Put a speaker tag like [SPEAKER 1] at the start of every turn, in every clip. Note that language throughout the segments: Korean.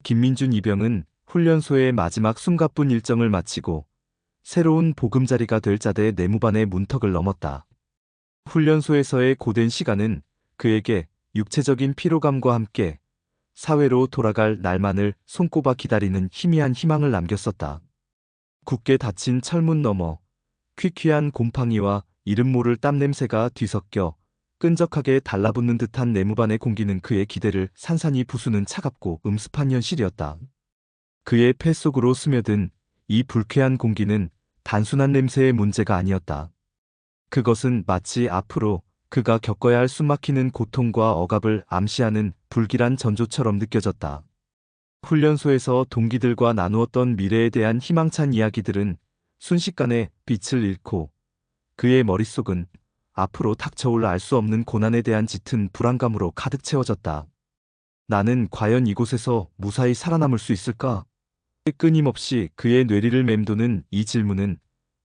[SPEAKER 1] 김민준 이병은 훈련소의 마지막 숨가쁜 일정을 마치고 새로운 보금자리가 될 자대 내무반의 문턱을 넘었다. 훈련소에서의 고된 시간은 그에게 육체적인 피로감과 함께 사회로 돌아갈 날만을 손꼽아 기다리는 희미한 희망을 남겼었다. 굳게 닫힌 철문 너머 퀴퀴한 곰팡이와 이름 모를 땀냄새가 뒤섞여 끈적하게 달라붙는 듯한 내무반의 공기는 그의 기대를 산산이 부수는 차갑고 음습한 현실이었다. 그의 폐 속으로 스며든 이 불쾌한 공기는 단순한 냄새의 문제가 아니었다. 그것은 마치 앞으로 그가 겪어야 할 숨막히는 고통과 억압을 암시하는 불길한 전조처럼 느껴졌다. 훈련소에서 동기들과 나누었던 미래에 대한 희망찬 이야기들은 순식간에 빛을 잃고 그의 머릿속은 앞으로 닥쳐올 알 수 없는 고난에 대한 짙은 불안감으로 가득 채워졌다. 나는 과연 이곳에서 무사히 살아남을 수 있을까? 끊임없이 그의 뇌리를 맴도는 이 질문은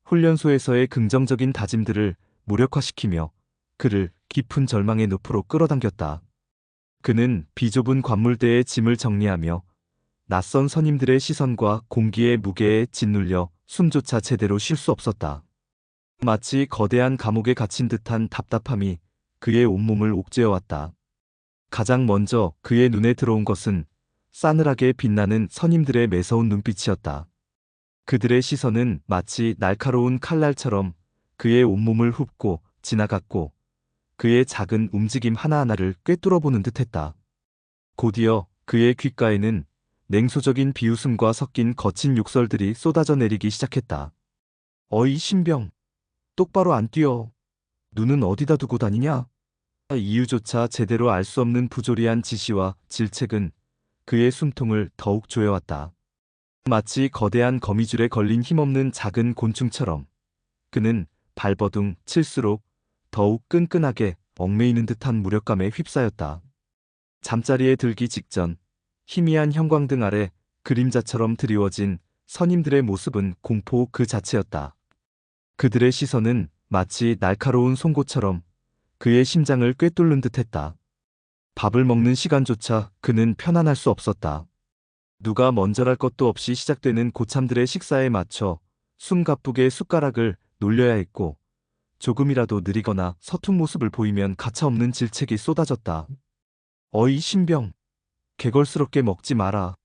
[SPEAKER 1] 훈련소에서의 긍정적인 다짐들을 무력화시키며 그를 깊은 절망의 늪으로 끌어당겼다. 그는 비좁은 관물대의 짐을 정리하며 낯선 선임들의 시선과 공기의 무게에 짓눌려 숨조차 제대로 쉴 수 없었다. 마치 거대한 감옥에 갇힌 듯한 답답함이 그의 온몸을 옥죄어왔다. 가장 먼저 그의 눈에 들어온 것은 싸늘하게 빛나는 선임들의 매서운 눈빛이었다. 그들의 시선은 마치 날카로운 칼날처럼 그의 온몸을 훑고 지나갔고 그의 작은 움직임 하나하나를 꿰뚫어보는 듯했다. 곧이어 그의 귓가에는 냉소적인 비웃음과 섞인 거친 욕설들이 쏟아져 내리기 시작했다. 어이 신병, 똑바로 안 뛰어. 눈은 어디다 두고 다니냐? 이유조차 제대로 알 수 없는 부조리한 지시와 질책은 그의 숨통을 더욱 조여왔다. 마치 거대한 거미줄에 걸린 힘없는 작은 곤충처럼 그는 발버둥 칠수록 더욱 끈끈하게 얽매이는 듯한 무력감에 휩싸였다. 잠자리에 들기 직전 희미한 형광등 아래 그림자처럼 드리워진 선임들의 모습은 공포 그 자체였다. 그들의 시선은 마치 날카로운 송곳처럼 그의 심장을 꿰뚫는 듯했다. 밥을 먹는 시간조차 그는 편안할 수 없었다. 누가 먼저랄 것도 없이 시작되는 고참들의 식사에 맞춰 숨가쁘게 숟가락을 놀려야 했고 조금이라도 느리거나 서툰 모습을 보이면 가차없는 질책이 쏟아졌다. 어이 신병, 개걸스럽게 먹지 마라.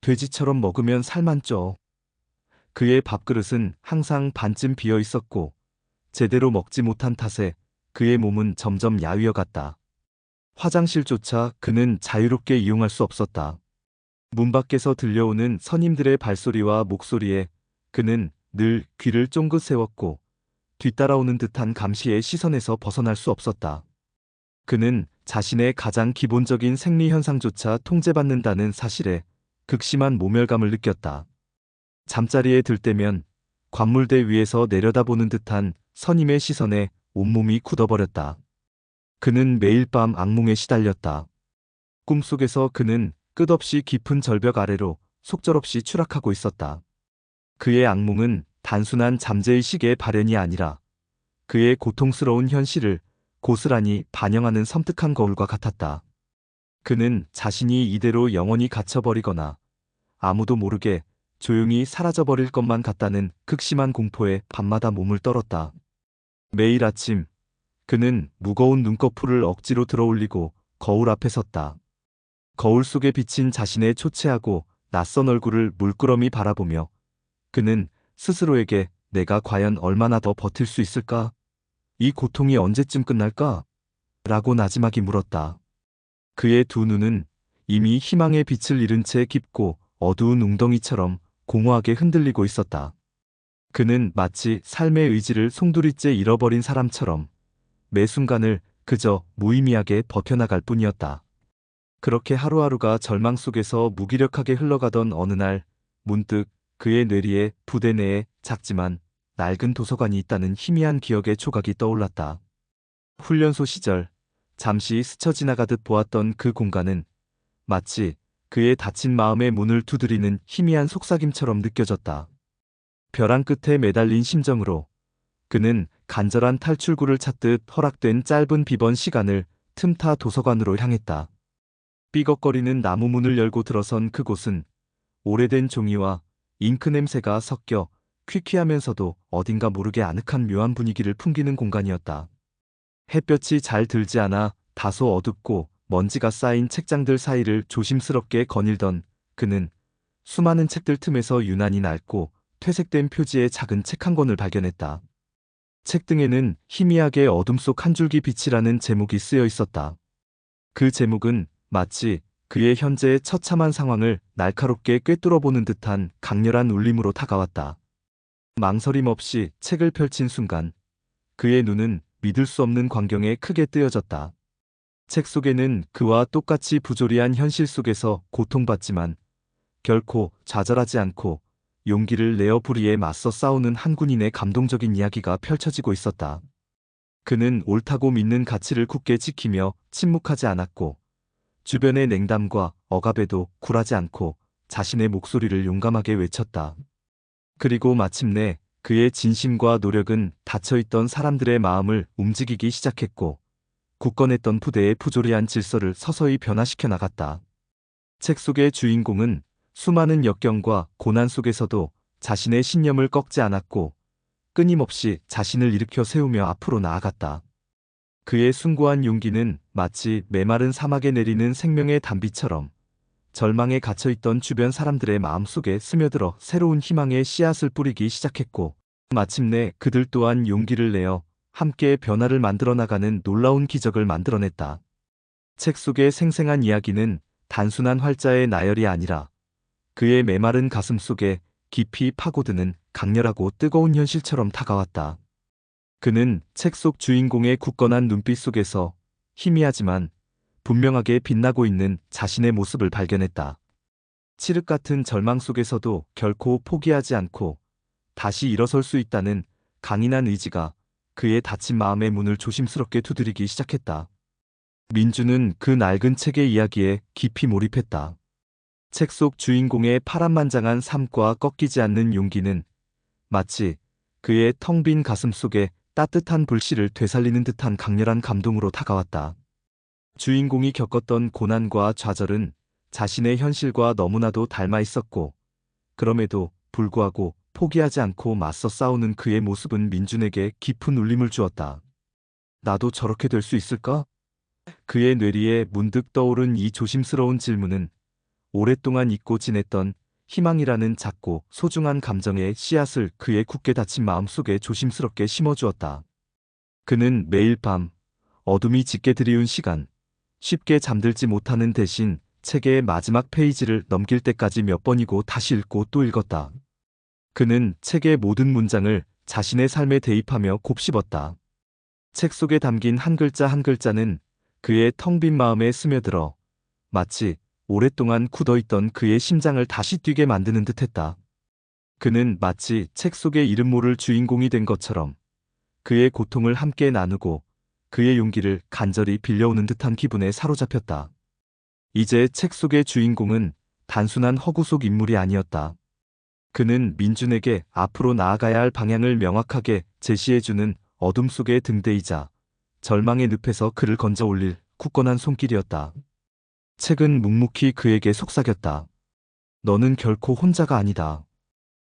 [SPEAKER 1] 돼지처럼 먹으면 살만 쪄. 그의 밥그릇은 항상 반쯤 비어 있었고 제대로 먹지 못한 탓에 그의 몸은 점점 야위어갔다. 화장실조차 그는 자유롭게 이용할 수 없었다. 문 밖에서 들려오는 선임들의 발소리와 목소리에 그는 늘 귀를 쫑긋 세웠고 뒤따라오는 듯한 감시의 시선에서 벗어날 수 없었다. 그는 자신의 가장 기본적인 생리 현상조차 통제받는다는 사실에 극심한 모멸감을 느꼈다. 잠자리에 들 때면 관물대 위에서 내려다보는 듯한 선임의 시선에 온몸이 굳어버렸다. 그는 매일 밤 악몽에 시달렸다. 꿈속에서 그는 끝없이 깊은 절벽 아래로 속절없이 추락하고 있었다. 그의 악몽은 단순한 잠재의식의 발현이 아니라 그의 고통스러운 현실을 고스란히 반영하는 섬뜩한 거울과 같았다. 그는 자신이 이대로 영원히 갇혀버리거나 아무도 모르게 조용히 사라져버릴 것만 같다는 극심한 공포에 밤마다 몸을 떨었다. 매일 아침 그는 무거운 눈꺼풀을 억지로 들어올리고 거울 앞에 섰다. 거울 속에 비친 자신의 초췌하고 낯선 얼굴을 물끄러미 바라보며 그는 스스로에게 내가 과연 얼마나 더 버틸 수 있을까? 이 고통이 언제쯤 끝날까? 라고 나지막이 물었다. 그의 두 눈은 이미 희망의 빛을 잃은 채 깊고 어두운 웅덩이처럼 공허하게 흔들리고 있었다. 그는 마치 삶의 의지를 송두리째 잃어버린 사람처럼 매 순간을 그저 무의미하게 버텨나갈 뿐이었다. 그렇게 하루하루가 절망 속에서 무기력하게 흘러가던 어느 날 문득 그의 뇌리에 부대 내에 작지만 낡은 도서관이 있다는 희미한 기억의 조각이 떠올랐다. 훈련소 시절 잠시 스쳐 지나가듯 보았던 그 공간은 마치 그의 닫힌 마음의 문을 두드리는 희미한 속삭임처럼 느껴졌다. 벼랑 끝에 매달린 심정으로 그는 간절한 탈출구를 찾듯 허락된 짧은 비번 시간을 틈타 도서관으로 향했다. 삐걱거리는 나무 문을 열고 들어선 그곳은 오래된 종이와 잉크 냄새가 섞여 퀴퀴하면서도 어딘가 모르게 아늑한 묘한 분위기를 풍기는 공간이었다. 햇볕이 잘 들지 않아 다소 어둡고 먼지가 쌓인 책장들 사이를 조심스럽게 거닐던 그는 수많은 책들 틈에서 유난히 낡고 퇴색된 표지의 작은 책 한 권을 발견했다. 책 등에는 희미하게 어둠 속 한 줄기 빛이라는 제목이 쓰여 있었다. 그 제목은 마치 그의 현재의 처참한 상황을 날카롭게 꿰뚫어보는 듯한 강렬한 울림으로 다가왔다. 망설임 없이 책을 펼친 순간 그의 눈은 믿을 수 없는 광경에 크게 뜨여졌다. 책 속에는 그와 똑같이 부조리한 현실 속에서 고통받지만 결코 좌절하지 않고 용기를 내어 불의에 맞서 싸우는 한 군인의 감동적인 이야기가 펼쳐지고 있었다. 그는 옳다고 믿는 가치를 굳게 지키며 침묵하지 않았고 주변의 냉담과 억압에도 굴하지 않고 자신의 목소리를 용감하게 외쳤다. 그리고 마침내 그의 진심과 노력은 닫혀있던 사람들의 마음을 움직이기 시작했고 굳건했던 부대의 부조리한 질서를 서서히 변화시켜 나갔다. 책 속의 주인공은 수많은 역경과 고난 속에서도 자신의 신념을 꺾지 않았고 끊임없이 자신을 일으켜 세우며 앞으로 나아갔다. 그의 숭고한 용기는 마치 메마른 사막에 내리는 생명의 단비처럼 절망에 갇혀있던 주변 사람들의 마음속에 스며들어 새로운 희망의 씨앗을 뿌리기 시작했고 마침내 그들 또한 용기를 내어 함께 변화를 만들어 나가는 놀라운 기적을 만들어냈다. 책 속의 생생한 이야기는 단순한 활자의 나열이 아니라 그의 메마른 가슴 속에 깊이 파고드는 강렬하고 뜨거운 현실처럼 다가왔다. 그는 책 속 주인공의 굳건한 눈빛 속에서 희미하지만 분명하게 빛나고 있는 자신의 모습을 발견했다. 칠흑 같은 절망 속에서도 결코 포기하지 않고 다시 일어설 수 있다는 강인한 의지가 그의 닫힌 마음의 문을 조심스럽게 두드리기 시작했다. 민주는 그 낡은 책의 이야기에 깊이 몰입했다. 책 속 주인공의 파란만장한 삶과 꺾이지 않는 용기는 마치 그의 텅 빈 가슴 속에 따뜻한 불씨를 되살리는 듯한 강렬한 감동으로 다가왔다. 주인공이 겪었던 고난과 좌절은 자신의 현실과 너무나도 닮아 있었고 그럼에도 불구하고 포기하지 않고 맞서 싸우는 그의 모습은 민준에게 깊은 울림을 주었다. 나도 저렇게 될 수 있을까? 그의 뇌리에 문득 떠오른 이 조심스러운 질문은 오랫동안 잊고 지냈던 희망이라는 작고 소중한 감정의 씨앗을 그의 굳게 닫힌 마음속에 조심스럽게 심어주었다. 그는 매일 밤 어둠이 짙게 드리운 시간 쉽게 잠들지 못하는 대신 책의 마지막 페이지를 넘길 때까지 몇 번이고 다시 읽고 또 읽었다. 그는 책의 모든 문장을 자신의 삶에 대입하며 곱씹었다. 책 속에 담긴 한 글자 한 글자는 그의 텅 빈 마음에 스며들어 마치 오랫동안 굳어있던 그의 심장을 다시 뛰게 만드는 듯했다. 그는 마치 책 속의 이름 모를 주인공이 된 것처럼 그의 고통을 함께 나누고 그의 용기를 간절히 빌려오는 듯한 기분에 사로잡혔다. 이제 책 속의 주인공은 단순한 허구 속 인물이 아니었다. 그는 민준에게 앞으로 나아가야 할 방향을 명확하게 제시해주는 어둠 속의 등대이자 절망의 늪에서 그를 건져 올릴 굳건한 손길이었다. 책은 묵묵히 그에게 속삭였다. 너는 결코 혼자가 아니다.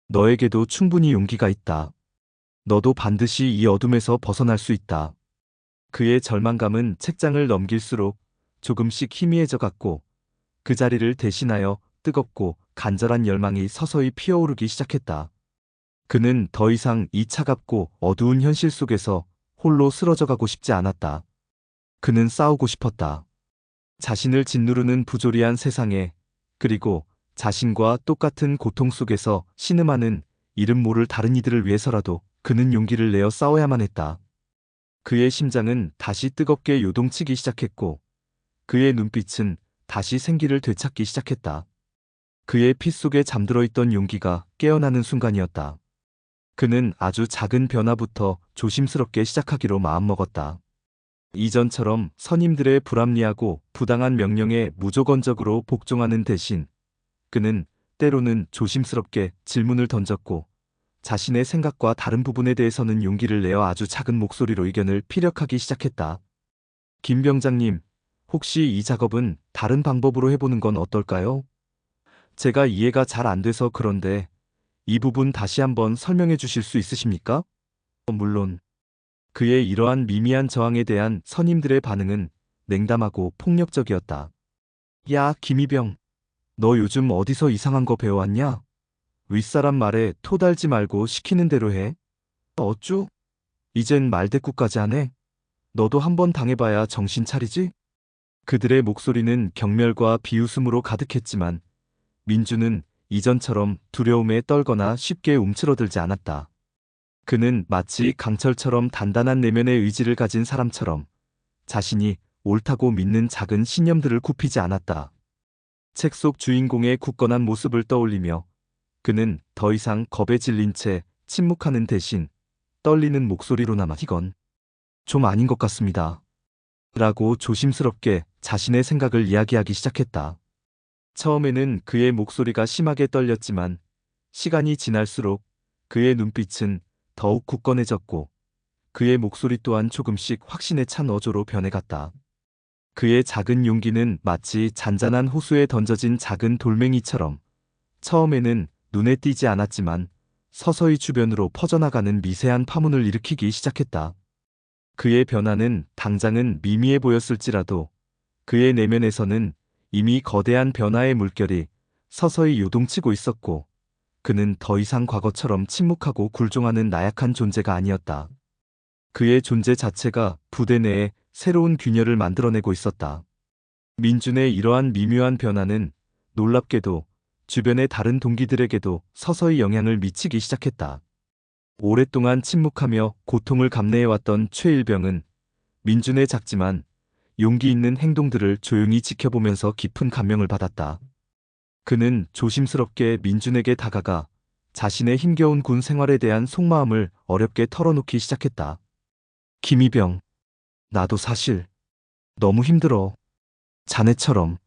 [SPEAKER 1] 너에게도 충분히 용기가 있다. 너도 반드시 이 어둠에서 벗어날 수 있다. 그의 절망감은 책장을 넘길수록 조금씩 희미해져 갔고 그 자리를 대신하여 뜨겁고 간절한 열망이 서서히 피어오르기 시작했다. 그는 더 이상 이 차갑고 어두운 현실 속에서 홀로 쓰러져 가고 싶지 않았다. 그는 싸우고 싶었다. 자신을 짓누르는 부조리한 세상에 그리고 자신과 똑같은 고통 속에서 신음하는 이름 모를 다른 이들을 위해서라도 그는 용기를 내어 싸워야만 했다. 그의 심장은 다시 뜨겁게 요동치기 시작했고 그의 눈빛은 다시 생기를 되찾기 시작했다. 그의 피 속에 잠들어 있던 용기가 깨어나는 순간이었다. 그는 아주 작은 변화부터 조심스럽게 시작하기로 마음먹었다. 이전처럼 선임들의 불합리하고 부당한 명령에 무조건적으로 복종하는 대신 그는 때로는 조심스럽게 질문을 던졌고 자신의 생각과 다른 부분에 대해서는 용기를 내어 아주 작은 목소리로 의견을 피력하기 시작했다. 김 병장님, 혹시 이 작업은 다른 방법으로 해보는 건 어떨까요? 제가 이해가 잘 안 돼서 그런데 이 부분 다시 한번 설명해 주실 수 있으십니까? 물론 그의 이러한 미미한 저항에 대한 선임들의 반응은 냉담하고 폭력적이었다. 야, 김이병. 너 요즘 어디서 이상한 거 배워왔냐? 윗사람 말에 토달지 말고 시키는 대로 해. 어쭈? 이젠 말대꾸까지 하네? 너도 한번 당해봐야 정신 차리지? 그들의 목소리는 경멸과 비웃음으로 가득했지만 민주는 이전처럼 두려움에 떨거나 쉽게 움츠러들지 않았다. 그는 마치 강철처럼 단단한 내면의 의지를 가진 사람처럼 자신이 옳다고 믿는 작은 신념들을 굽히지 않았다. 책 속 주인공의 굳건한 모습을 떠올리며 그는 더 이상 겁에 질린 채 침묵하는 대신 떨리는 목소리로나마 이건 좀 아닌 것 같습니다. 라고 조심스럽게 자신의 생각을 이야기하기 시작했다. 처음에는 그의 목소리가 심하게 떨렸지만 시간이 지날수록 그의 눈빛은 더욱 굳건해졌고 그의 목소리 또한 조금씩 확신에 찬 어조로 변해갔다. 그의 작은 용기는 마치 잔잔한 호수에 던져진 작은 돌멩이처럼 처음에는 눈에 띄지 않았지만 서서히 주변으로 퍼져나가는 미세한 파문을 일으키기 시작했다. 그의 변화는 당장은 미미해 보였을지라도 그의 내면에서는 이미 거대한 변화의 물결이 서서히 요동치고 있었고 그는 더 이상 과거처럼 침묵하고 굴종하는 나약한 존재가 아니었다. 그의 존재 자체가 부대 내에 새로운 균열을 만들어내고 있었다. 민준의 이러한 미묘한 변화는 놀랍게도 주변의 다른 동기들에게도 서서히 영향을 미치기 시작했다. 오랫동안 침묵하며 고통을 감내해왔던 최일병은 민준의 작지만 용기 있는 행동들을 조용히 지켜보면서 깊은 감명을 받았다. 그는 조심스럽게 민준에게 다가가 자신의 힘겨운 군 생활에 대한 속마음을 어렵게 털어놓기 시작했다. 김이병, 나도 사실 너무 힘들어. 자네처럼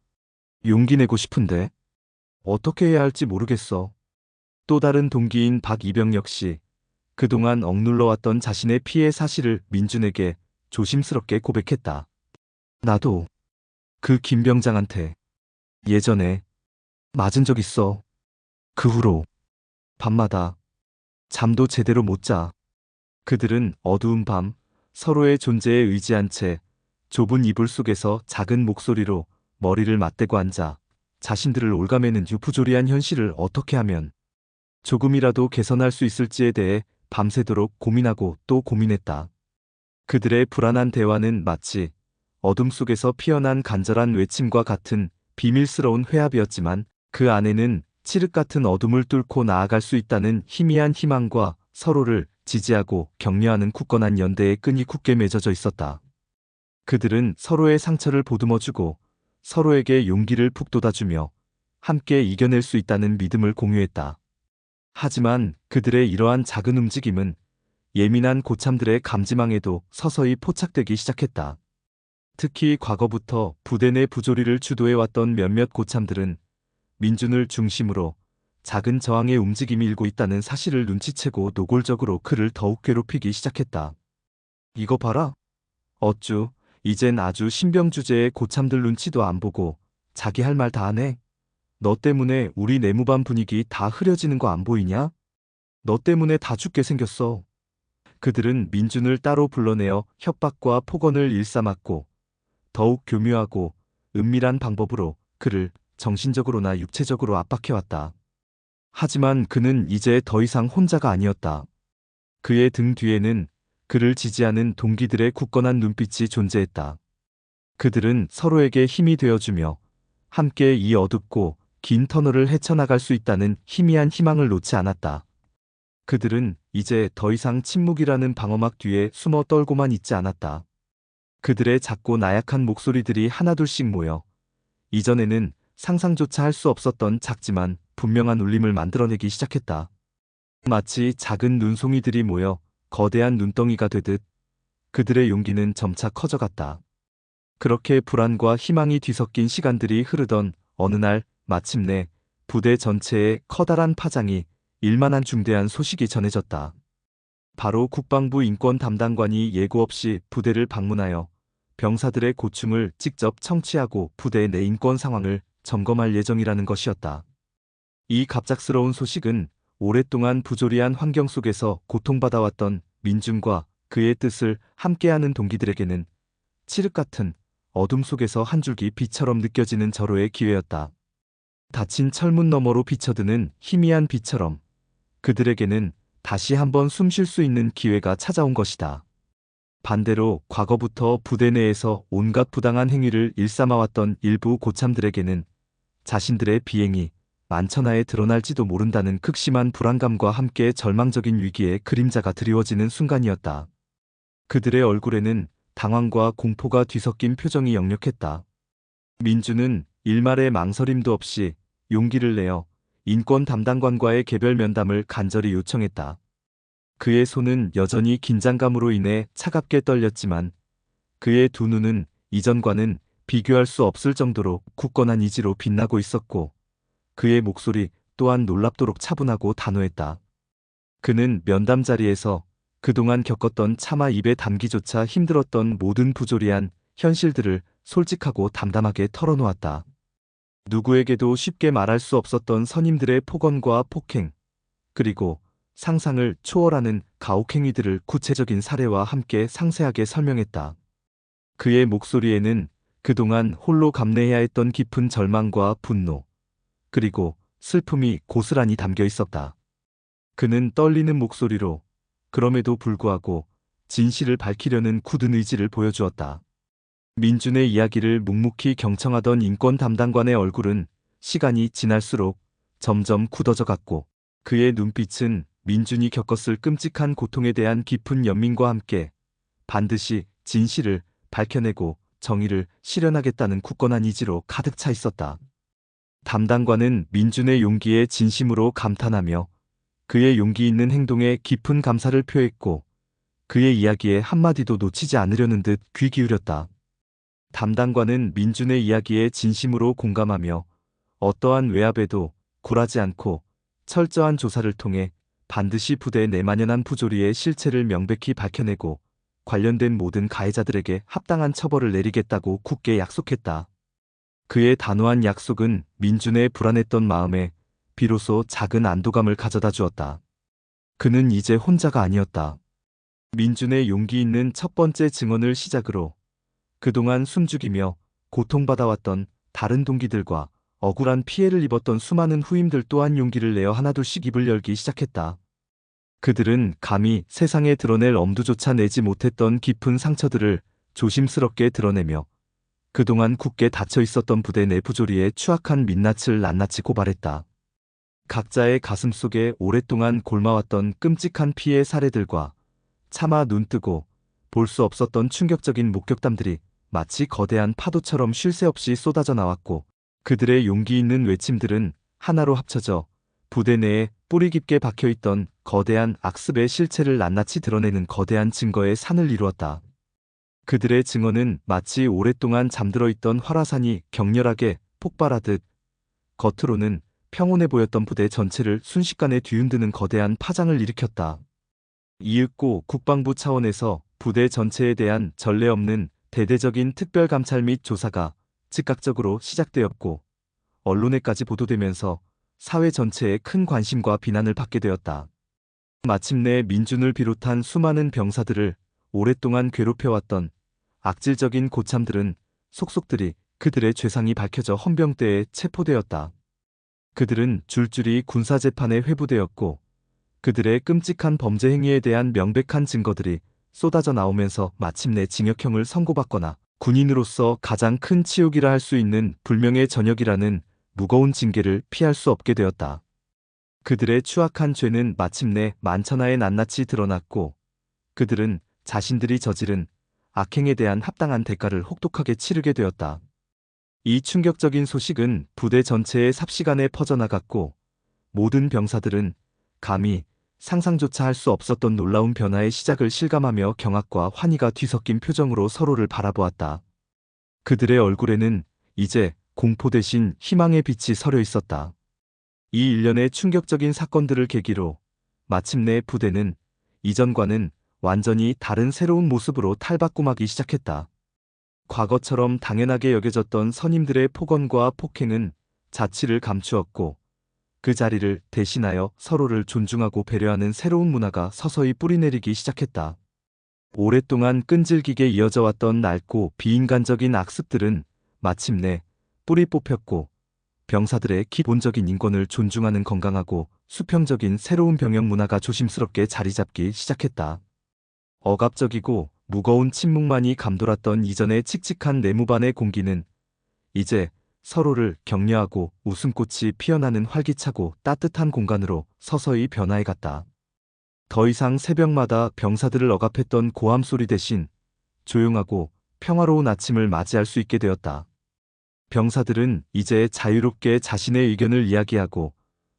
[SPEAKER 1] 용기 내고 싶은데 어떻게 해야 할지 모르겠어. 또 다른 동기인 박이병 역시 그동안 억눌러왔던 자신의 피해 사실을 민준에게 조심스럽게 고백했다. 나도 그 김병장한테 예전에 맞은 적 있어. 그 후로 밤마다 잠도 제대로 못 자. 그들은 어두운 밤 서로의 존재에 의지한 채 좁은 이불 속에서 작은 목소리로 머리를 맞대고 앉아 자신들을 올가매는 유부조리한 현실을 어떻게 하면 조금이라도 개선할 수 있을지에 대해 밤새도록 고민하고 또 고민했다. 그들의 불안한 대화는 마치 어둠 속에서 피어난 간절한 외침과 같은 비밀스러운 회합이었지만 그 안에는 칠흑 같은 어둠을 뚫고 나아갈 수 있다는 희미한 희망과 서로를 지지하고 격려하는 굳건한 연대의 끈이 굳게 맺어져 있었다. 그들은 서로의 상처를 보듬어주고 서로에게 용기를 북돋아주며 함께 이겨낼 수 있다는 믿음을 공유했다. 하지만 그들의 이러한 작은 움직임은 예민한 고참들의 감지망에도 서서히 포착되기 시작했다. 특히 과거부터 부대 내 부조리를 주도해왔던 몇몇 고참들은 민준을 중심으로 작은 저항의 움직임이 일고 있다는 사실을 눈치채고 노골적으로 그를 더욱 괴롭히기 시작했다. 이거 봐라. 어쭈, 이젠 아주 신병주제의 고참들 눈치도 안 보고 자기 할 말 다 하네. 너 때문에 우리 내무반 분위기 다 흐려지는 거 안 보이냐? 너 때문에 다 죽게 생겼어. 그들은 민준을 따로 불러내어 협박과 폭언을 일삼았고 더욱 교묘하고 은밀한 방법으로 그를 정신적으로나 육체적으로 압박해왔다. 하지만 그는 이제 더 이상 혼자가 아니었다. 그의 등 뒤에는 그를 지지하는 동기들의 굳건한 눈빛이 존재했다. 그들은 서로에게 힘이 되어주며 함께 이 어둡고 긴 터널을 헤쳐나갈 수 있다는 희미한 희망을 놓지 않았다. 그들은 이제 더 이상 침묵이라는 방어막 뒤에 숨어 떨고만 있지 않았다. 그들의 작고 나약한 목소리들이 하나둘씩 모여 이전에는 상상조차 할 수 없었던 작지만 분명한 울림을 만들어내기 시작했다. 마치 작은 눈송이들이 모여 거대한 눈덩이가 되듯 그들의 용기는 점차 커져갔다. 그렇게 불안과 희망이 뒤섞인 시간들이 흐르던 어느 날 마침내 부대 전체에 커다란 파장이 일만한 중대한 소식이 전해졌다. 바로 국방부 인권 담당관이 예고 없이 부대를 방문하여 병사들의 고충을 직접 청취하고 부대 내 인권 상황을 점검할 예정이라는 것이었다. 이 갑작스러운 소식은 오랫동안 부조리한 환경 속에서 고통받아왔던 민준과 그의 뜻을 함께하는 동기들에게는 칠흑 같은 어둠 속에서 한 줄기 빛처럼 느껴지는 절호의 기회였다. 닫힌 철문 너머로 비쳐드는 희미한 빛처럼 그들에게는 다시 한번 숨 쉴 수 있는 기회가 찾아온 것이다. 반대로 과거부터 부대 내에서 온갖 부당한 행위를 일삼아왔던 일부 고참들에게는 자신들의 비행이 만천하에 드러날지도 모른다는 극심한 불안감과 함께 절망적인 위기의 그림자가 드리워지는 순간이었다. 그들의 얼굴에는 당황과 공포가 뒤섞인 표정이 역력했다. 민주는 일말의 망설임도 없이 용기를 내어 인권 담당관과의 개별 면담을 간절히 요청했다. 그의 손은 여전히 긴장감으로 인해 차갑게 떨렸지만 그의 두 눈은 이전과는 비교할 수 없을 정도로 굳건한 의지로 빛나고 있었고 그의 목소리 또한 놀랍도록 차분하고 단호했다. 그는 면담 자리에서 그동안 겪었던 차마 입에 담기조차 힘들었던 모든 부조리한 현실들을 솔직하고 담담하게 털어놓았다. 누구에게도 쉽게 말할 수 없었던 선임들의 폭언과 폭행, 그리고 상상을 초월하는 가혹행위들을 구체적인 사례와 함께 상세하게 설명했다. 그의 목소리에는 그동안 홀로 감내해야 했던 깊은 절망과 분노, 그리고 슬픔이 고스란히 담겨 있었다. 그는 떨리는 목소리로 그럼에도 불구하고 진실을 밝히려는 굳은 의지를 보여주었다. 민준의 이야기를 묵묵히 경청하던 인권 담당관의 얼굴은 시간이 지날수록 점점 굳어져 갔고 그의 눈빛은 민준이 겪었을 끔찍한 고통에 대한 깊은 연민과 함께 반드시 진실을 밝혀내고 정의를 실현하겠다는 굳건한 의지로 가득 차 있었다. 담당관은 민준의 용기에 진심으로 감탄하며 그의 용기 있는 행동에 깊은 감사를 표했고 그의 이야기에 한마디도 놓치지 않으려는 듯 귀 기울였다. 담당관은 민준의 이야기에 진심으로 공감하며 어떠한 외압에도 굴하지 않고 철저한 조사를 통해 반드시 부대 내 만연한 부조리의 실체를 명백히 밝혀내고 관련된 모든 가해자들에게 합당한 처벌을 내리겠다고 굳게 약속했다. 그의 단호한 약속은 민준의 불안했던 마음에 비로소 작은 안도감을 가져다 주었다. 그는 이제 혼자가 아니었다. 민준의 용기 있는 첫 번째 증언을 시작으로 그동안 숨죽이며 고통받아왔던 다른 동기들과 억울한 피해를 입었던 수많은 후임들 또한 용기를 내어 하나둘씩 입을 열기 시작했다. 그들은 감히 세상에 드러낼 엄두조차 내지 못했던 깊은 상처들을 조심스럽게 드러내며 그동안 굳게 닫혀 있었던 부대 내 부조리의 추악한 민낯을 낱낱이 고발했다. 각자의 가슴 속에 오랫동안 골마왔던 끔찍한 피해 사례들과 차마 눈뜨고 볼 수 없었던 충격적인 목격담들이 마치 거대한 파도처럼 쉴 새 없이 쏟아져 나왔고 그들의 용기 있는 외침들은 하나로 합쳐져 부대 내에 뿌리 깊게 박혀있던 거대한 악습의 실체를 낱낱이 드러내는 거대한 증거의 산을 이루었다. 그들의 증언은 마치 오랫동안 잠들어 있던 활화산이 격렬하게 폭발하듯 겉으로는 평온해 보였던 부대 전체를 순식간에 뒤흔드는 거대한 파장을 일으켰다. 이윽고 국방부 차원에서 부대 전체에 대한 전례 없는 대대적인 특별감찰 및 조사가 즉각적으로 시작되었고 언론에까지 보도되면서 사회 전체의 큰 관심과 비난을 받게 되었다. 마침내 민준을 비롯한 수많은 병사들을 오랫동안 괴롭혀왔던 악질적인 고참들은 속속들이 그들의 죄상이 밝혀져 헌병대에 체포되었다. 그들은 줄줄이 군사재판에 회부되었고 그들의 끔찍한 범죄 행위에 대한 명백한 증거들이 쏟아져 나오면서 마침내 징역형을 선고받거나 군인으로서 가장 큰 치욕이라 할 수 있는 불명예 전역이라는 무거운 징계를 피할 수 없게 되었다. 그들의 추악한 죄는 마침내 만천하에 낱낱이 드러났고 그들은 자신들이 저지른 악행에 대한 합당한 대가를 혹독하게 치르게 되었다. 이 충격적인 소식은 부대 전체에 삽시간에 퍼져나갔고 모든 병사들은 감히 상상조차 할 수 없었던 놀라운 변화의 시작을 실감하며 경악과 환희가 뒤섞인 표정으로 서로를 바라보았다. 그들의 얼굴에는 이제 공포 대신 희망의 빛이 서려 있었다. 이 일련의 충격적인 사건들을 계기로 마침내 부대는 이전과는 완전히 다른 새로운 모습으로 탈바꿈하기 시작했다. 과거처럼 당연하게 여겨졌던 선임들의 폭언과 폭행은 자취를 감추었고 그 자리를 대신하여 서로를 존중하고 배려하는 새로운 문화가 서서히 뿌리내리기 시작했다. 오랫동안 끈질기게 이어져 왔던 낡고 비인간적인 악습들은 마침내 뿌리 뽑혔고 병사들의 기본적인 인권을 존중하는 건강하고 수평적인 새로운 병영 문화가 조심스럽게 자리 잡기 시작했다. 억압적이고 무거운 침묵만이 감돌았던 이전의 칙칙한 내무반의 공기는 이제 서로를 격려하고 웃음꽃이 피어나는 활기차고 따뜻한 공간으로 서서히 변화해갔다. 더 이상 새벽마다 병사들을 억압했던 고함 소리 대신 조용하고 평화로운 아침을 맞이할 수 있게 되었다. 병사들은 이제 자유롭게 자신의 의견을 이야기하고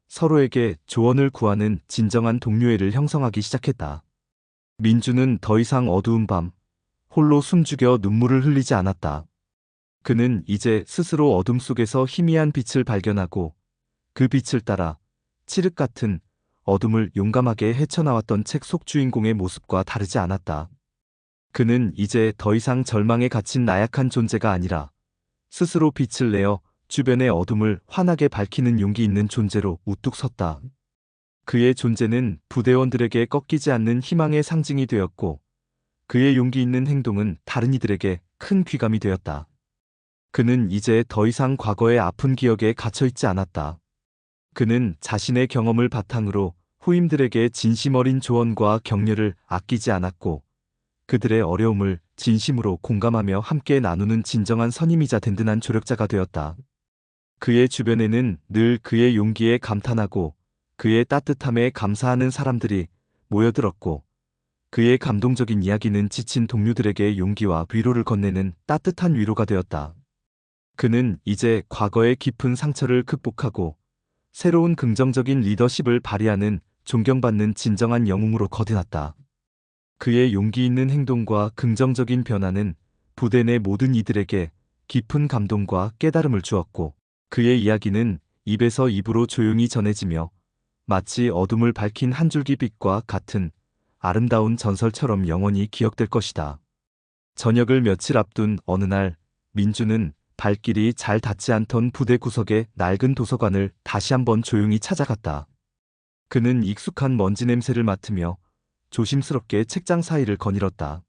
[SPEAKER 1] 서로에게 조언을 구하는 진정한 동료애를 형성하기 시작했다. 민주는 더 이상 어두운 밤, 홀로 숨죽여 눈물을 흘리지 않았다. 그는 이제 스스로 어둠 속에서 희미한 빛을 발견하고 그 빛을 따라 칠흑 같은 어둠을 용감하게 헤쳐나왔던 책 속 주인공의 모습과 다르지 않았다. 그는 이제 더 이상 절망에 갇힌 나약한 존재가 아니라 스스로 빛을 내어 주변의 어둠을 환하게 밝히는 용기 있는 존재로 우뚝 섰다. 그의 존재는 부대원들에게 꺾이지 않는 희망의 상징이 되었고 그의 용기 있는 행동은 다른 이들에게 큰 귀감이 되었다. 그는 이제 더 이상 과거의 아픈 기억에 갇혀있지 않았다. 그는 자신의 경험을 바탕으로 후임들에게 진심 어린 조언과 격려를 아끼지 않았고 그들의 어려움을 진심으로 공감하며 함께 나누는 진정한 선임이자 든든한 조력자가 되었다. 그의 주변에는 늘 그의 용기에 감탄하고 그의 따뜻함에 감사하는 사람들이 모여들었고 그의 감동적인 이야기는 지친 동료들에게 용기와 위로를 건네는 따뜻한 위로가 되었다. 그는 이제 과거의 깊은 상처를 극복하고 새로운 긍정적인 리더십을 발휘하는 존경받는 진정한 영웅으로 거듭났다. 그의 용기 있는 행동과 긍정적인 변화는 부대 내 모든 이들에게 깊은 감동과 깨달음을 주었고 그의 이야기는 입에서 입으로 조용히 전해지며 마치 어둠을 밝힌 한 줄기 빛과 같은 아름다운 전설처럼 영원히 기억될 것이다. 저녁을 며칠 앞둔 어느 날 민주는 발길이 잘 닿지 않던 부대 구석의 낡은 도서관을 다시 한번 조용히 찾아갔다. 그는 익숙한 먼지 냄새를 맡으며 조심스럽게 책장 사이를 거닐었다.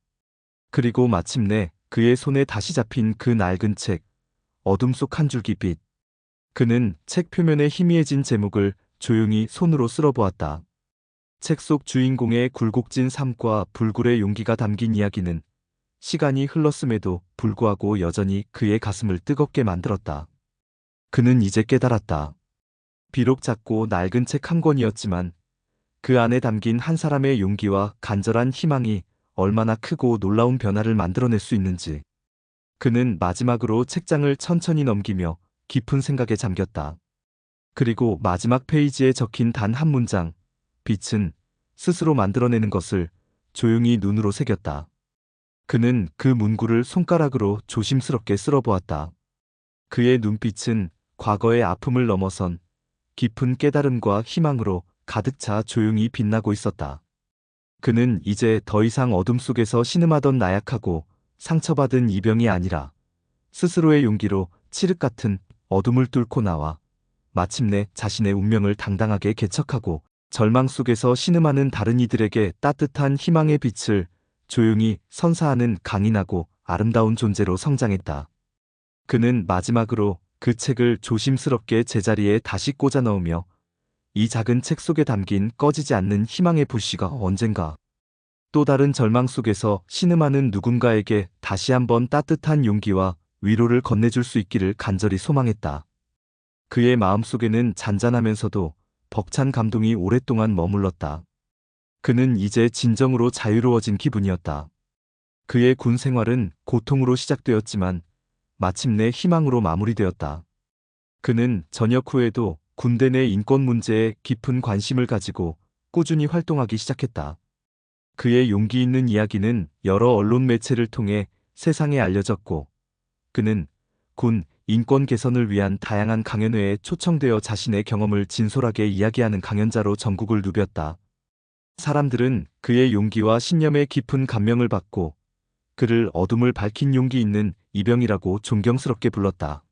[SPEAKER 1] 그리고 마침내 그의 손에 다시 잡힌 그 낡은 책, 어둠 속 한 줄기 빛. 그는 책 표면에 희미해진 제목을 조용히 손으로 쓸어보았다. 책 속 주인공의 굴곡진 삶과 불굴의 용기가 담긴 이야기는 시간이 흘렀음에도 불구하고 여전히 그의 가슴을 뜨겁게 만들었다. 그는 이제 깨달았다. 비록 작고 낡은 책 한 권이었지만 그 안에 담긴 한 사람의 용기와 간절한 희망이 얼마나 크고 놀라운 변화를 만들어낼 수 있는지. 그는 마지막으로 책장을 천천히 넘기며 깊은 생각에 잠겼다. 그리고 마지막 페이지에 적힌 단 한 문장, 빛은 스스로 만들어내는 것을 조용히 눈으로 새겼다. 그는 그 문구를 손가락으로 조심스럽게 쓸어보았다. 그의 눈빛은 과거의 아픔을 넘어선 깊은 깨달음과 희망으로 가득 차 조용히 빛나고 있었다. 그는 이제 더 이상 어둠 속에서 신음하던 나약하고 상처받은 이병이 아니라 스스로의 용기로 칠흑 같은 어둠을 뚫고 나와 마침내 자신의 운명을 당당하게 개척하고 절망 속에서 신음하는 다른 이들에게 따뜻한 희망의 빛을 조용히 선사하는 강인하고 아름다운 존재로 성장했다. 그는 마지막으로 그 책을 조심스럽게 제자리에 다시 꽂아 넣으며 이 작은 책 속에 담긴 꺼지지 않는 희망의 불씨가 언젠가 또 다른 절망 속에서 신음하는 누군가에게 다시 한번 따뜻한 용기와 위로를 건네줄 수 있기를 간절히 소망했다. 그의 마음속에는 잔잔하면서도 벅찬 감동이 오랫동안 머물렀다. 그는 이제 진정으로 자유로워진 기분이었다. 그의 군 생활은 고통으로 시작되었지만 마침내 희망으로 마무리되었다. 그는 전역 후에도 군대 내 인권 문제에 깊은 관심을 가지고 꾸준히 활동하기 시작했다. 그의 용기 있는 이야기는 여러 언론 매체를 통해 세상에 알려졌고 그는 군 인권 개선을 위한 다양한 강연회에 초청되어 자신의 경험을 진솔하게 이야기하는 강연자로 전국을 누볐다. 사람들은 그의 용기와 신념에 깊은 감명을 받고 그를 어둠을 밝힌 용기 있는 이병이라고 존경스럽게 불렀다.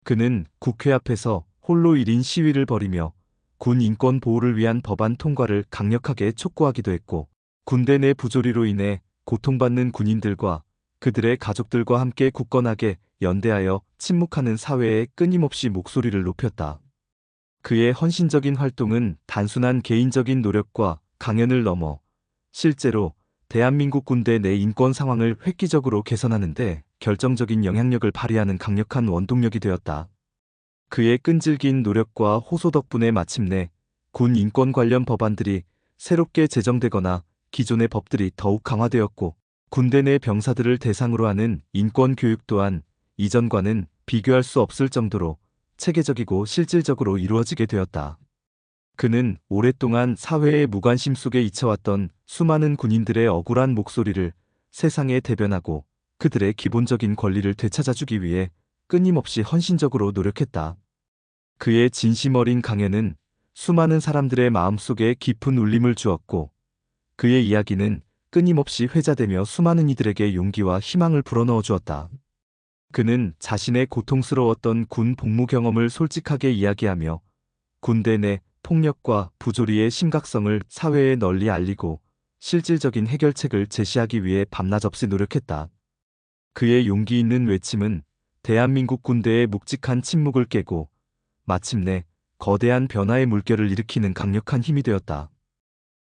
[SPEAKER 1] 그는 국회 앞에서 홀로 1인 시위를 벌이며 군 인권 보호를 위한 법안 통과를 강력하게 촉구하기도 했고, 군대 내 부조리로 인해 고통받는 군인들과 그들의 가족들과 함께 굳건하게 연대하여 침묵하는 사회에 끊임없이 목소리를 높였다. 그의 헌신적인 활동은 단순한 개인적인 노력과 강연을 넘어 실제로 대한민국 군대 내 인권 상황을 획기적으로 개선하는 데 결정적인 영향력을 발휘하는 강력한 원동력이 되었다. 그의 끈질긴 노력과 호소 덕분에 마침내 군 인권 관련 법안들이 새롭게 제정되거나 기존의 법들이 더욱 강화되었고, 군대 내 병사들을 대상으로 하는 인권 교육 또한 이전과는 비교할 수 없을 정도로 체계적이고 실질적으로 이루어지게 되었다. 그는 오랫동안 사회의 무관심 속에 잊혀왔던 수많은 군인들의 억울한 목소리를 세상에 대변하고 그들의 기본적인 권리를 되찾아주기 위해 끊임없이 헌신적으로 노력했다. 그의 진심 어린 강연은 수많은 사람들의 마음속에 깊은 울림을 주었고, 그의 이야기는 끊임없이 회자되며 수많은 이들에게 용기와 희망을 불어넣어 주었다. 그는 자신의 고통스러웠던 군 복무 경험을 솔직하게 이야기하며 군대 내 폭력과 부조리의 심각성을 사회에 널리 알리고 실질적인 해결책을 제시하기 위해 밤낮 없이 노력했다. 그의 용기 있는 외침은 대한민국 군대의 묵직한 침묵을 깨고 마침내 거대한 변화의 물결을 일으키는 강력한 힘이 되었다.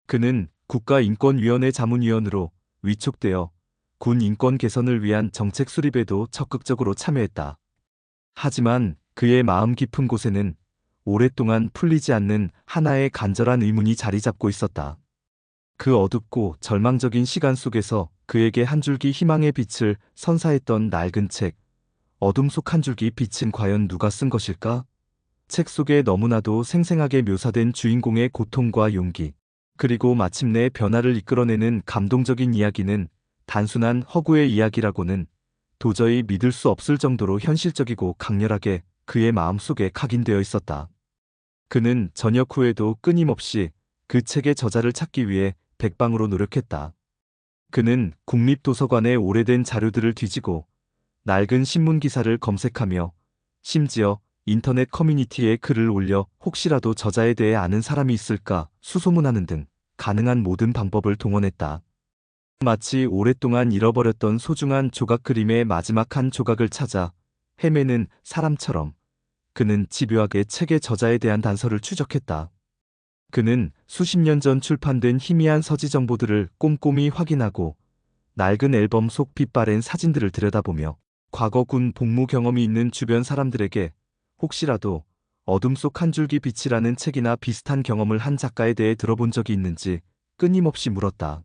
[SPEAKER 1] 그는 국가인권위원회 자문위원으로 위촉되어 군 인권 개선을 위한 정책 수립에도 적극적으로 참여했다. 하지만 그의 마음 깊은 곳에는 오랫동안 풀리지 않는 하나의 간절한 의문이 자리 잡고 있었다. 그 어둡고 절망적인 시간 속에서 그에게 한 줄기 희망의 빛을 선사했던 낡은 책, 어둠 속 한 줄기 빛은 과연 누가 쓴 것일까? 책 속에 너무나도 생생하게 묘사된 주인공의 고통과 용기, 그리고 마침내 변화를 이끌어내는 감동적인 이야기는 단순한 허구의 이야기라고는 도저히 믿을 수 없을 정도로 현실적이고 강렬하게 그의 마음속에 각인되어 있었다. 그는 전역 후에도 끊임없이 그 책의 저자를 찾기 위해 백방으로 노력했다. 그는 국립도서관의 오래된 자료들을 뒤지고 낡은 신문 기사를 검색하며 심지어 인터넷 커뮤니티에 글을 올려 혹시라도 저자에 대해 아는 사람이 있을까 수소문하는 등 가능한 모든 방법을 동원했다. 마치 오랫동안 잃어버렸던 소중한 조각 그림의 마지막 한 조각을 찾아 헤매는 사람처럼 그는 집요하게 책의 저자에 대한 단서를 추적했다. 그는 수십 년 전 출판된 희미한 서지 정보들을 꼼꼼히 확인하고 낡은 앨범 속 빛바랜 사진들을 들여다보며 과거 군 복무 경험이 있는 주변 사람들에게 혹시라도 어둠 속 한 줄기 빛이라는 책이나 비슷한 경험을 한 작가에 대해 들어본 적이 있는지 끊임없이 물었다.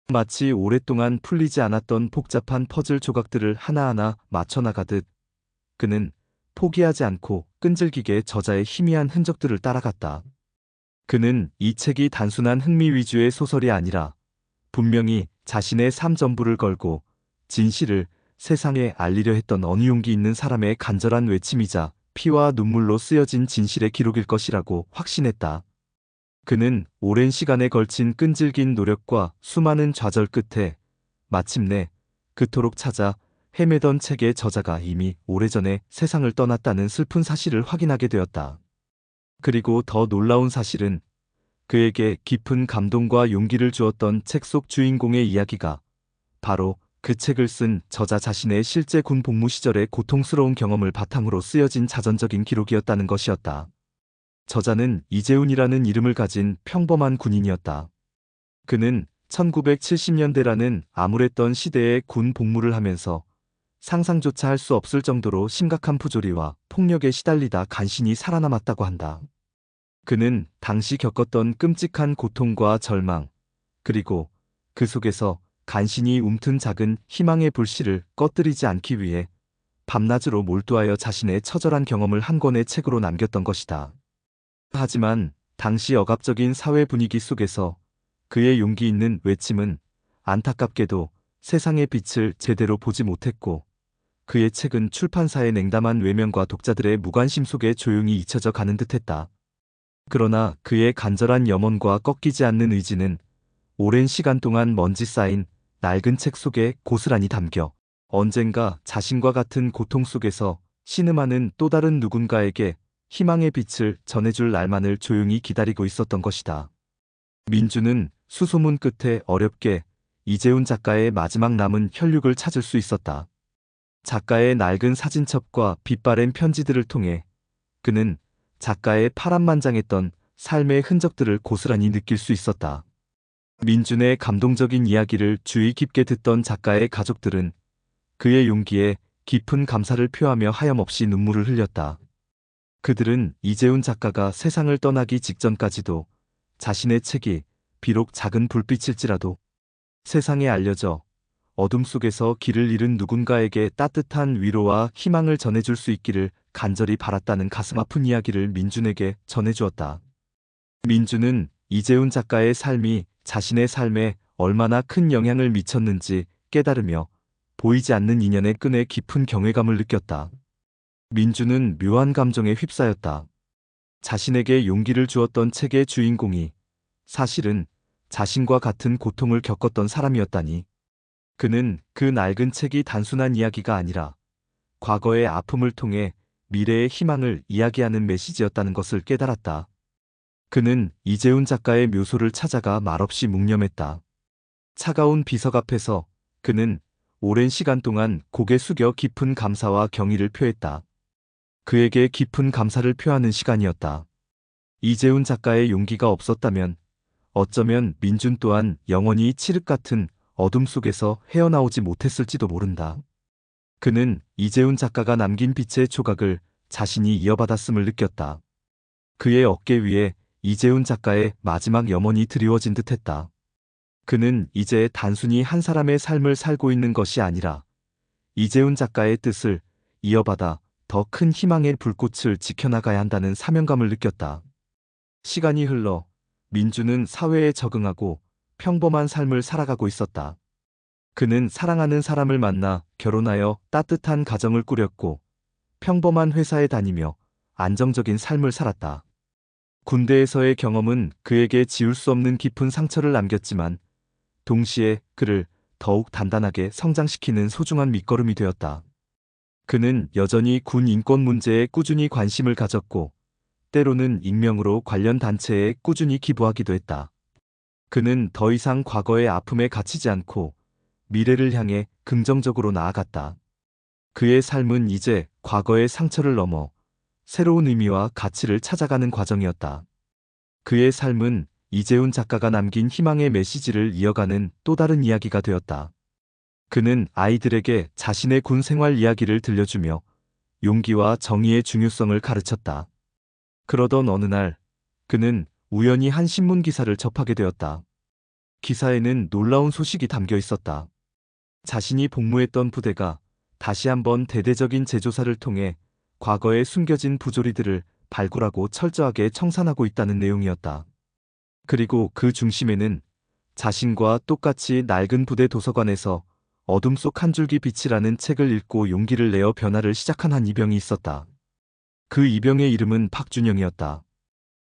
[SPEAKER 1] 마치 오랫동안 풀리지 않았던 복잡한 퍼즐 조각들을 하나하나 맞춰나가듯 그는 포기하지 않고 끈질기게 저자의 희미한 흔적들을 따라갔다. 그는 이 책이 단순한 흥미 위주의 소설이 아니라 분명히 자신의 삶 전부를 걸고 진실을 세상에 알리려 했던 어느 용기 있는 사람의 간절한 외침이자 피와 눈물로 쓰여진 진실의 기록일 것이라고 확신했다. 그는 오랜 시간에 걸친 끈질긴 노력과 수많은 좌절 끝에 마침내 그토록 찾아 헤매던 책의 저자가 이미 오래전에 세상을 떠났다는 슬픈 사실을 확인하게 되었다. 그리고 더 놀라운 사실은 그에게 깊은 감동과 용기를 주었던 책 속 주인공의 이야기가 바로 그 책을 쓴 저자 자신의 실제 군 복무 시절의 고통스러운 경험을 바탕으로 쓰여진 자전적인 기록이었다는 것이었다. 저자는 이재훈이라는 이름을 가진 평범한 군인이었다. 그는 1970년대라는 암울했던 시대에 군 복무를 하면서 상상조차 할 수 없을 정도로 심각한 부조리와 폭력에 시달리다 간신히 살아남았다고 한다. 그는 당시 겪었던 끔찍한 고통과 절망, 그리고 그 속에서 간신히 움튼 작은 희망의 불씨를 꺼뜨리지 않기 위해 밤낮으로 몰두하여 자신의 처절한 경험을 한 권의 책으로 남겼던 것이다. 하지만 당시 억압적인 사회 분위기 속에서 그의 용기 있는 외침은 안타깝게도 세상의 빛을 제대로 보지 못했고, 그의 책은 출판사의 냉담한 외면과 독자들의 무관심 속에 조용히 잊혀져 가는 듯했다. 그러나 그의 간절한 염원과 꺾이지 않는 의지는 오랜 시간 동안 먼지 쌓인 낡은 책 속에 고스란히 담겨 언젠가 자신과 같은 고통 속에서 신음하는 또 다른 누군가에게 희망의 빛을 전해줄 날만을 조용히 기다리고 있었던 것이다. 민주는 수소문 끝에 어렵게 이재훈 작가의 마지막 남은 혈육을 찾을 수 있었다. 작가의 낡은 사진첩과 빛바랜 편지들을 통해 그는 작가의 파란만장했던 삶의 흔적들을 고스란히 느낄 수 있었다. 민준의 감동적인 이야기를 주의 깊게 듣던 작가의 가족들은 그의 용기에 깊은 감사를 표하며 하염없이 눈물을 흘렸다. 그들은 이재훈 작가가 세상을 떠나기 직전까지도 자신의 책이 비록 작은 불빛일지라도 세상에 알려져 어둠 속에서 길을 잃은 누군가에게 따뜻한 위로와 희망을 전해줄 수 있기를 간절히 바랐다는 가슴 아픈 이야기를 민준에게 전해주었다. 민준은 이재훈 작가의 삶이 자신의 삶에 얼마나 큰 영향을 미쳤는지 깨달으며 보이지 않는 인연의 끈에 깊은 경외감을 느꼈다. 민준은 묘한 감정에 휩싸였다. 자신에게 용기를 주었던 책의 주인공이 사실은 자신과 같은 고통을 겪었던 사람이었다니. 그는 그 낡은 책이 단순한 이야기가 아니라 과거의 아픔을 통해 미래의 희망을 이야기하는 메시지였다는 것을 깨달았다. 그는 이재훈 작가의 묘소를 찾아가 말없이 묵념했다. 차가운 비석 앞에서 그는 오랜 시간 동안 고개 숙여 깊은 감사와 경의를 표했다. 그에게 깊은 감사를 표하는 시간이었다. 이재훈 작가의 용기가 없었다면 어쩌면 민준 또한 영원히 칠흑 같은 어둠 속에서 헤어나오지 못했을지도 모른다. 그는 이재훈 작가가 남긴 빛의 조각을 자신이 이어받았음을 느꼈다. 그의 어깨 위에 이재훈 작가의 마지막 염원이 드리워진 듯했다. 그는 이제 단순히 한 사람의 삶을 살고 있는 것이 아니라 이재훈 작가의 뜻을 이어받아 더 큰 희망의 불꽃을 지켜나가야 한다는 사명감을 느꼈다. 시간이 흘러 민주는 사회에 적응하고 평범한 삶을 살아가고 있었다. 그는 사랑하는 사람을 만나 결혼하여 따뜻한 가정을 꾸렸고 평범한 회사에 다니며 안정적인 삶을 살았다. 군대에서의 경험은 그에게 지울 수 없는 깊은 상처를 남겼지만 동시에 그를 더욱 단단하게 성장시키는 소중한 밑거름이 되었다. 그는 여전히 군 인권 문제에 꾸준히 관심을 가졌고 때로는 익명으로 관련 단체에 꾸준히 기부하기도 했다. 그는 더 이상 과거의 아픔에 갇히지 않고 미래를 향해 긍정적으로 나아갔다. 그의 삶은 이제 과거의 상처를 넘어 새로운 의미와 가치를 찾아가는 과정이었다. 그의 삶은 이재훈 작가가 남긴 희망의 메시지를 이어가는 또 다른 이야기가 되었다. 그는 아이들에게 자신의 군 생활 이야기를 들려주며 용기와 정의의 중요성을 가르쳤다. 그러던 어느 날 그는 우연히 한 신문 기사를 접하게 되었다. 기사에는 놀라운 소식이 담겨 있었다. 자신이 복무했던 부대가 다시 한번 대대적인 재조사를 통해 과거에 숨겨진 부조리들을 발굴하고 철저하게 청산하고 있다는 내용이었다. 그리고 그 중심에는 자신과 똑같이 낡은 부대 도서관에서 어둠 속 한 줄기 빛이라는 책을 읽고 용기를 내어 변화를 시작한 한 이병이 있었다. 그 이병의 이름은 박준영이었다.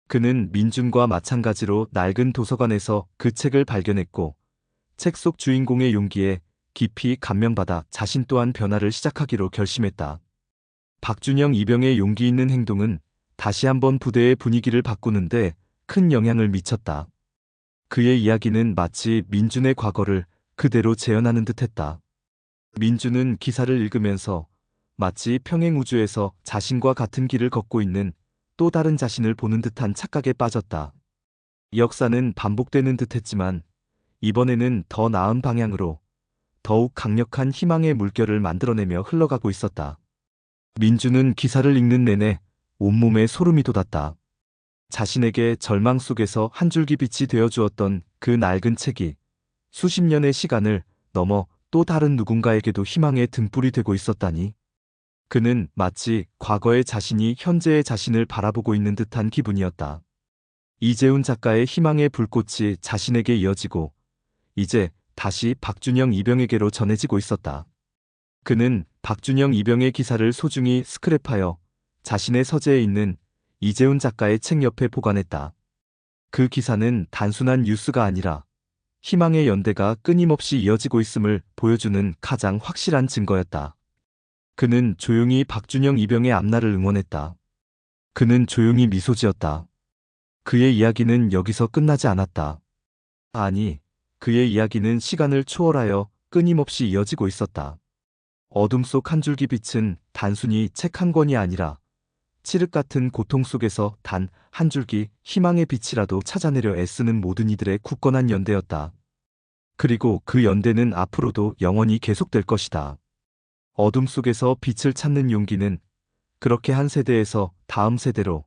[SPEAKER 1] 그는 민준과 마찬가지로 낡은 도서관에서 그 책을 발견했고 책 속 주인공의 용기에 깊이 감명받아 자신 또한 변화를 시작하기로 결심했다. 박준영 이병의 용기 있는 행동은 다시 한번 부대의 분위기를 바꾸는데 큰 영향을 미쳤다. 그의 이야기는 마치 민준의 과거를 그대로 재현하는 듯했다. 민준은 기사를 읽으면서 마치 평행우주에서 자신과 같은 길을 걷고 있는 또 다른 자신을 보는 듯한 착각에 빠졌다. 역사는 반복되는 듯했지만 이번에는 더 나은 방향으로 더욱 강력한 희망의 물결을 만들어내며 흘러가고 있었다. 민준은 기사를 읽는 내내 온몸에 소름이 돋았다. 자신에게 절망 속에서 한 줄기 빛이 되어주었던 그 낡은 책이 수십 년의 시간을 넘어 또 다른 누군가에게도 희망의 등불이 되고 있었다니. 그는 마치 과거의 자신이 현재의 자신을 바라보고 있는 듯한 기분이었다. 이재훈 작가의 희망의 불꽃이 자신에게 이어지고 이제 다시 박준영 이병에게로 전해지고 있었다. 그는 박준영 이병의 기사를 소중히 스크랩하여 자신의 서재에 있는 이재훈 작가의 책 옆에 보관했다. 그 기사는 단순한 뉴스가 아니라 희망의 연대가 끊임없이 이어지고 있음을 보여주는 가장 확실한 증거였다. 그는 조용히 박준영 이병의 앞날을 응원했다. 그는 조용히 미소 지었다. 그의 이야기는 여기서 끝나지 않았다. 아니, 그의 이야기는 시간을 초월하여 끊임없이 이어지고 있었다. 어둠 속 한 줄기 빛은 단순히 책 한 권이 아니라 칠흑 같은 고통 속에서 단 한 줄기 희망의 빛이라도 찾아내려 애쓰는 모든 이들의 굳건한 연대였다. 그리고 그 연대는 앞으로도 영원히 계속될 것이다. 어둠 속에서 빛을 찾는 용기는 그렇게 한 세대에서 다음 세대로,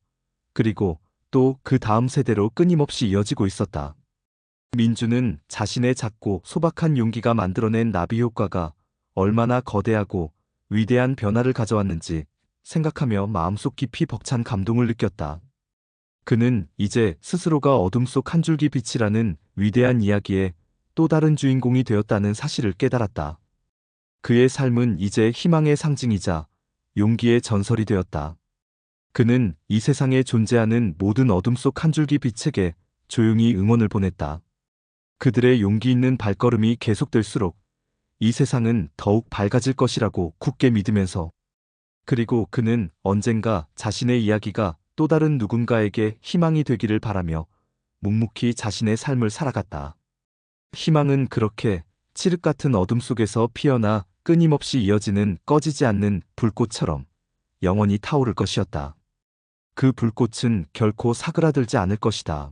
[SPEAKER 1] 그리고 또 그 다음 세대로 끊임없이 이어지고 있었다. 민주는 자신의 작고 소박한 용기가 만들어낸 나비 효과가 얼마나 거대하고 위대한 변화를 가져왔는지 생각하며 마음속 깊이 벅찬 감동을 느꼈다. 그는 이제 스스로가 어둠 속 한 줄기 빛이라는 위대한 이야기의 또 다른 주인공이 되었다는 사실을 깨달았다. 그의 삶은 이제 희망의 상징이자 용기의 전설이 되었다. 그는 이 세상에 존재하는 모든 어둠 속 한 줄기 빛에게 조용히 응원을 보냈다. 그들의 용기 있는 발걸음이 계속될수록 이 세상은 더욱 밝아질 것이라고 굳게 믿으면서, 그리고 그는 언젠가 자신의 이야기가 또 다른 누군가에게 희망이 되기를 바라며 묵묵히 자신의 삶을 살아갔다. 희망은 그렇게 칠흑 같은 어둠 속에서 피어나 끊임없이 이어지는 꺼지지 않는 불꽃처럼 영원히 타오를 것이었다. 그 불꽃은 결코 사그라들지 않을 것이다.